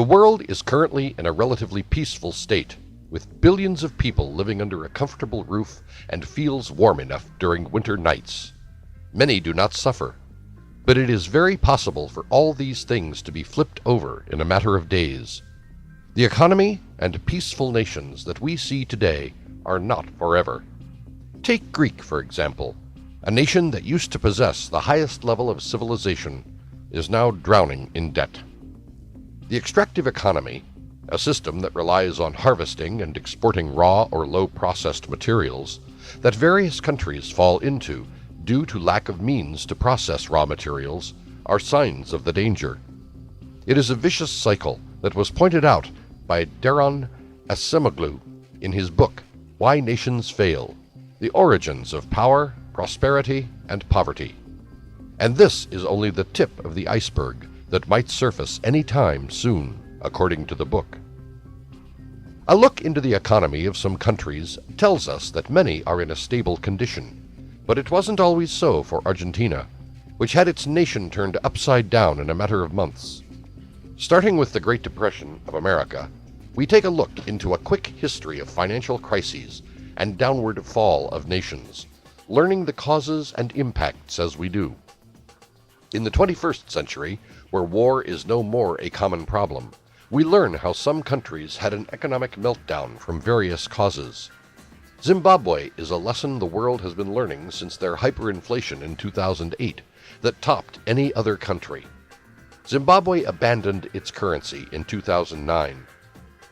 world is currently in a relatively peaceful state, with billions of people living under a comfortable roof and feels warm enough during winter nights. Many do not suffer, but it is very possible for all these things to be flipped over in a matter of days. The economy and peaceful nations that we see today are not forever. Take Greek, for example. A nation that used to possess the highest level of civilization is now drowning in debt. The extractive economy, a system that relies on harvesting and exporting raw or low-processed materials that various countries fall into due to lack of means to process raw materials, are signs of the danger. It is a vicious cycle that was pointed out by Daron Acemoglu in his book, Why Nations Fail: The Origins of Power, Prosperity, and Poverty. And this is only the tip of the iceberg that might surface any time soon, according to the book. A look into the economy of some countries tells us that many are in a stable condition, but it wasn't always so for Argentina, which had its nation turned upside down in a matter of months. Starting with the Great Depression of America, we take a look into a quick history of financial crises and downward fall of nations, learning the causes and impacts as we do. In the 21st century, where war is no more a common problem, we learn how some countries had an economic meltdown from various causes. Zimbabwe is a lesson the world has been learning since their hyperinflation in 2008 that topped any other country. Zimbabwe abandoned its currency in 2009.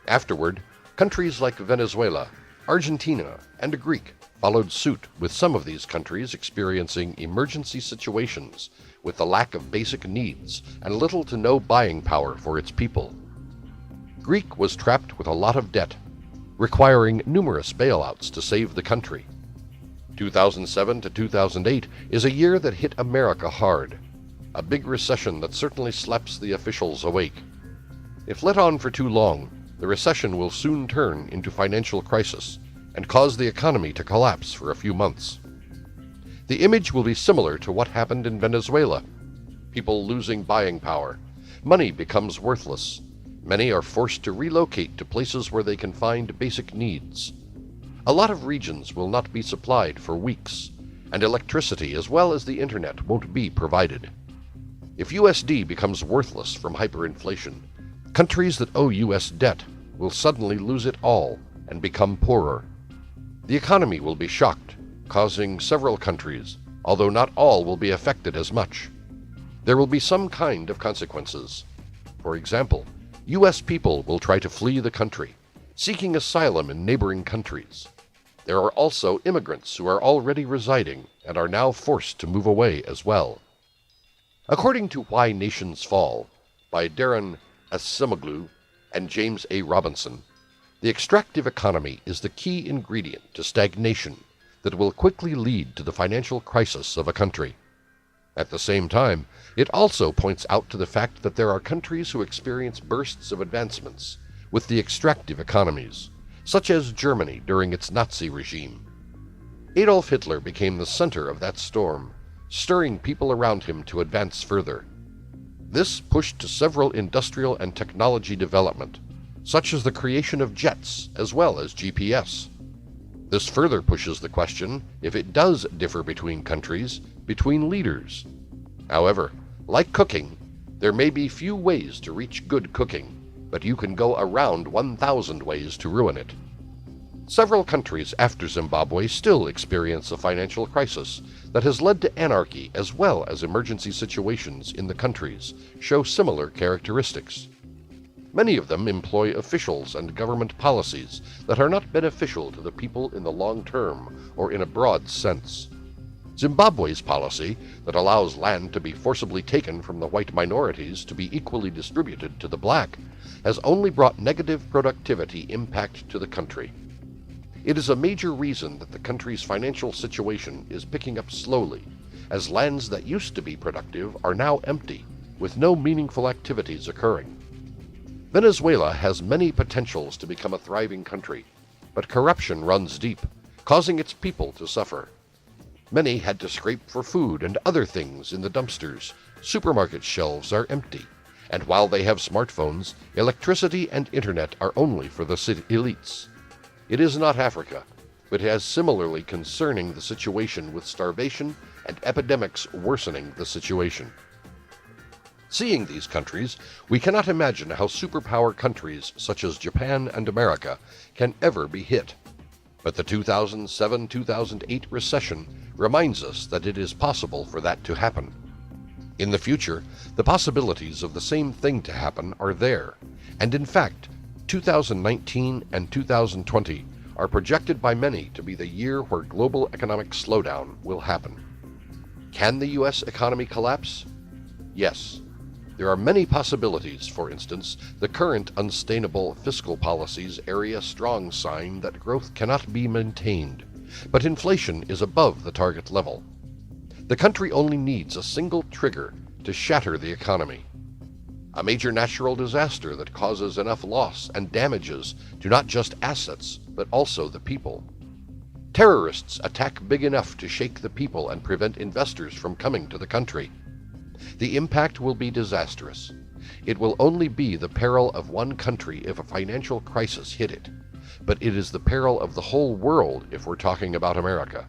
Afterward, countries like Venezuela, Argentina, and Greece followed suit, with some of these countries experiencing emergency situations with the lack of basic needs and little to no buying power for its people. Greece was trapped with a lot of debt, requiring numerous bailouts to save the country. 2007 to 2008 is a year that hit America hard, a big recession that certainly slaps the officials awake. If let on for too long, the recession will soon turn into financial crisis and cause the economy to collapse for a few months. The image will be similar to what happened in Venezuela. People losing buying power. Money becomes worthless. Many are forced to relocate to places where they can find basic needs. A lot of regions will not be supplied for weeks, and electricity as well as the internet won't be provided. If USD becomes worthless from hyperinflation, countries that owe US debt will suddenly lose it all and become poorer. The economy will be shocked, causing several countries, although not all will be affected as much. There will be some kind of consequences. For example, US people will try to flee the country, seeking asylum in neighboring countries. There are also immigrants who are already residing and are now forced to move away as well. According to Why Nations Fall, by Daron Acemoglu and James A. Robinson, the extractive economy is the key ingredient to stagnation that will quickly lead to the financial crisis of a country. At the same time, it also points out to the fact that there are countries who experience bursts of advancements with the extractive economies, such as Germany during its Nazi regime. Adolf Hitler became the center of that storm, stirring people around him to advance further. This pushed to several industrial and technology development, such as the creation of jets as well as GPS. This further pushes the question if it does differ between countries, between leaders. However, like cooking, there may be few ways to reach good cooking, but you can go around 1,000 ways to ruin it. Several countries after Zimbabwe still experience a financial crisis that has led to anarchy as well as emergency situations in the countries show similar characteristics. Many of them employ officials and government policies that are not beneficial to the people in the long term or in a broad sense. Zimbabwe's policy that allows land to be forcibly taken from the white minorities to be equally distributed to the black has only brought negative productivity impact to the country. It is a major reason that the country's financial situation is picking up slowly, as lands that used to be productive are now empty, with no meaningful activities occurring. Venezuela has many potentials to become a thriving country, but corruption runs deep, causing its people to suffer. Many had to scrape for food and other things in the dumpsters. Supermarket shelves are empty, And while they have smartphones, electricity and internet are only for the elites. It is not Africa, but has similarly concerning the situation with starvation and epidemics worsening the situation. Seeing these countries, we cannot imagine how superpower countries such as Japan and America can ever be hit. But the 2007-2008 recession reminds us that it is possible for that to happen. In the future, the possibilities of the same thing to happen are there, and in fact, 2019 and 2020 are projected by many to be the year where global economic slowdown will happen. Can the U.S. economy collapse? Yes. There are many possibilities. For instance, the current unsustainable fiscal policies area strong sign that growth cannot be maintained, but inflation is above the target level. The country only needs a single trigger to shatter the economy. A major natural disaster that causes enough loss and damages to not just assets, but also the people. Terrorists attack big enough to shake the people and prevent investors from coming to the country. The impact will be disastrous. It will only be the peril of one country if a financial crisis hit it, but it is the peril of the whole world if we're talking about America.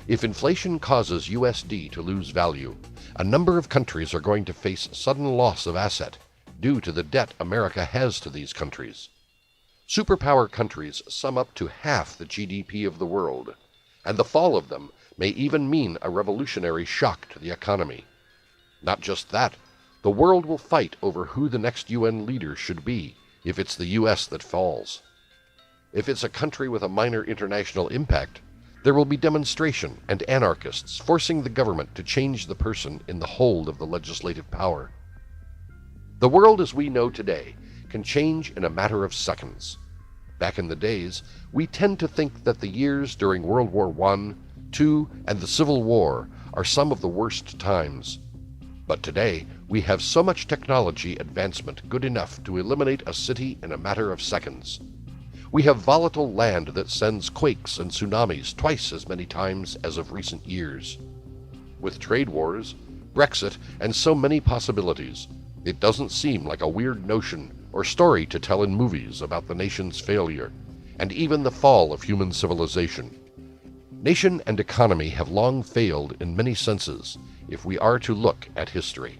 If inflation causes USD to lose value, a number of countries are going to face sudden loss of asset due to the debt America has to these countries. Superpower countries sum up to half the GDP of the world, and the fall of them may even mean a revolutionary shock to the economy. Not just that, the world will fight over who the next UN leader should be if it's the US that falls. If it's a country with a minor international impact, there will be demonstration and anarchists forcing the government to change the person in the hold of the legislative power. The world as we know today can change in a matter of seconds. Back in the days, we tend to think that the years during World War I, II, and the Civil War are some of the worst times. But today, we have so much technology advancement good enough to eliminate a city in a matter of seconds. We have volatile land that sends quakes and tsunamis twice as many times as of recent years. With trade wars, Brexit, and so many possibilities, it doesn't seem like a weird notion or story to tell in movies about the nation's failure, and even the fall of human civilization. Nation and economy have long failed in many senses if we are to look at history.